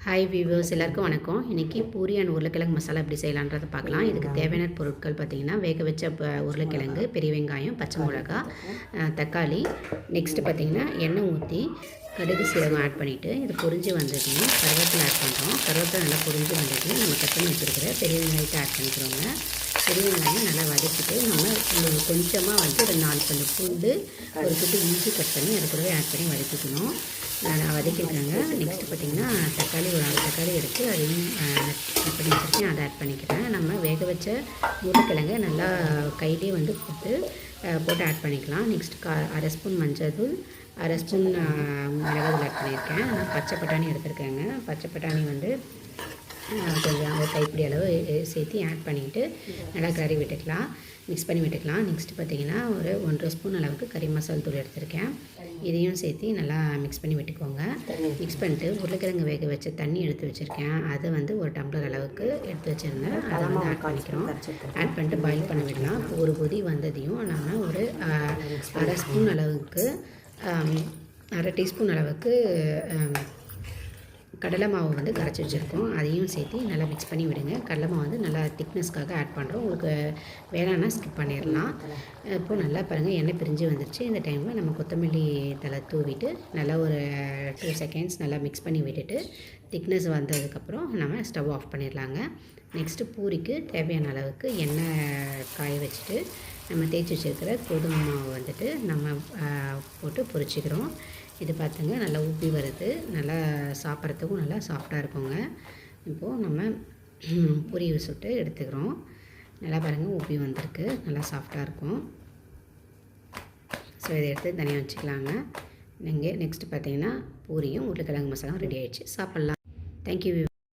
Hi viewers, எல்லாருக்கும் வணக்கம். இன்றைக்கி பூரி அண்ட் உருளைக்கிழங்கு மசாலா எப்படி செய்யலான்றதை பார்க்கலாம். இதுக்கு தேவையான பொருட்கள் பார்த்திங்கன்னா, வேக வச்ச உருளைக்கிழங்கு, பெரிய வெங்காயம், பச்சை மிளகா, தக்காளி. நெக்ஸ்ட்டு பார்த்திங்கன்னா எண்ணெய் ஊற்றி கடுகு சீரகம் ஆட் பண்ணிவிட்டு இது பொரிஞ்சு வந்ததுன்னு கருவேப்பிலை ஆட் பண்ணுறோம். கருவேப்பிலை நல்லா பொரிஞ்சு வந்ததுன்னு நம்ம கட் பண்ணி வச்சுருக்கிற பெரிய வெங்காயத்தை ஆட் பண்ணிக்கிறோங்க. பெரிய வெங்காயம் நல்லா வதக்கிட்டு நம்ம கொஞ்சமாக ஒரு 4 பல்லு பூண்டு, ஒரு துட்டு இஞ்சி கட் பண்ணி அது கூடவே ஆட் பண்ணி வதக்கிக்கணும். நான் வதக்கியிருக்காங்க. நெக்ஸ்ட்டு பார்த்திங்கன்னா தக்காளி ஒரு 6 தக்காளி எடுத்து அதையும் கட் பண்ணி வச்சுருக்கேன், அதை ஆட் பண்ணிக்கிறேன். நம்ம வேக வச்ச உருளைக்கிழங்கை நல்லா கையிலே போட்டு ஆட் பண்ணிக்கலாம். நெக்ஸ்ட்டு 1/2 ஸ்பூன் மஞ்சள் தூள், 1/2 ஸ்பூன் மிளகாய் ஆட் பண்ணியிருக்கேன். பச்சை பட்டாணி எடுத்துருக்கேங்க. பச்சை பட்டாணி கொஞ்சம் ஒரு கைப்பிடி அளவு சேர்த்து ஆட் பண்ணிவிட்டு நல்லா கறி விட்டுக்கலாம், மிக்ஸ் பண்ணி விட்டுக்கலாம். நெக்ஸ்ட்டு பார்த்திங்கன்னா ஒரு 1.5 ஸ்பூன் அளவுக்கு கறி மசால் தூள் எடுத்திருக்கேன். இதையும் சேர்த்து நல்லா மிக்ஸ் பண்ணி விட்டுக்கோங்க. மிக்ஸ் பண்ணிட்டு உருளைக்கிழங்கு வேக வச்ச தண்ணி எடுத்து வச்சுருக்கேன். அதை ஒரு டம்ளர் அளவுக்கு எடுத்து வச்சுருந்தேன். அதை ஆட் பண்ணிக்கிறோம். ஆட் பண்ணிட்டு பாயில் பண்ண விடலாம். ஒரு கொதி வந்ததையும் நம்ம ஒரு 1/2 ஸ்பூன் அளவுக்கு 1/2 டீஸ்பூன் அளவுக்கு கடலை மாவு கரைச்சி வச்சுருக்கோம். அதையும் சேர்த்து நல்லா மிக்ஸ் பண்ணி விடுங்க. கடலை மாவு நல்லா திக்னஸ்க்காக ஆட் பண்ணுறோம். உங்களுக்கு வேணான்னா ஸ்கிப் பண்ணிடலாம். இப்போது நல்லா பாருங்கள், எண்ணெய் பிரிஞ்சு வந்துருச்சு. இந்த டைமில் நம்ம கொத்தமல்லி தழை தூவிட்டு நல்லா ஒரு 2 செகண்ட்ஸ் நல்லா மிக்ஸ் பண்ணி விட்டுட்டு திக்னஸ் வந்ததுக்கப்புறம் நம்ம ஸ்டவ் ஆஃப் பண்ணிடலாங்க. நெக்ஸ்ட்டு பூரிக்கு தேவையான அளவுக்கு எண்ணெய் காய வச்சுட்டு நம்ம தேய்ச்சி வச்சுருக்கிற கோதுமை மாவு நம்ம போட்டு பொரிச்சிக்கிறோம். இது பார்த்துங்க நல்லா உப்பி வருது. நல்லா சாப்பிட்றதுக்கும் நல்லா சாஃப்டாக இருக்குங்க. இப்போது நம்ம பூரி சுட்டு எடுத்துக்கிறோம். நல்லா பாருங்கள், உப்பி வந்திருக்கு, நல்லா சாஃப்டாக இருக்கும். ஸோ இதை எடுத்து தனியாக வச்சுக்கலாங்க. நெக்ஸ்ட்டு பார்த்தீங்கன்னா பூரியும் உருளைக்கிழங்கு மசாலாவும் ரெடி ஆகிடுச்சு. சாப்பிட்லாம். தேங்க்யூ.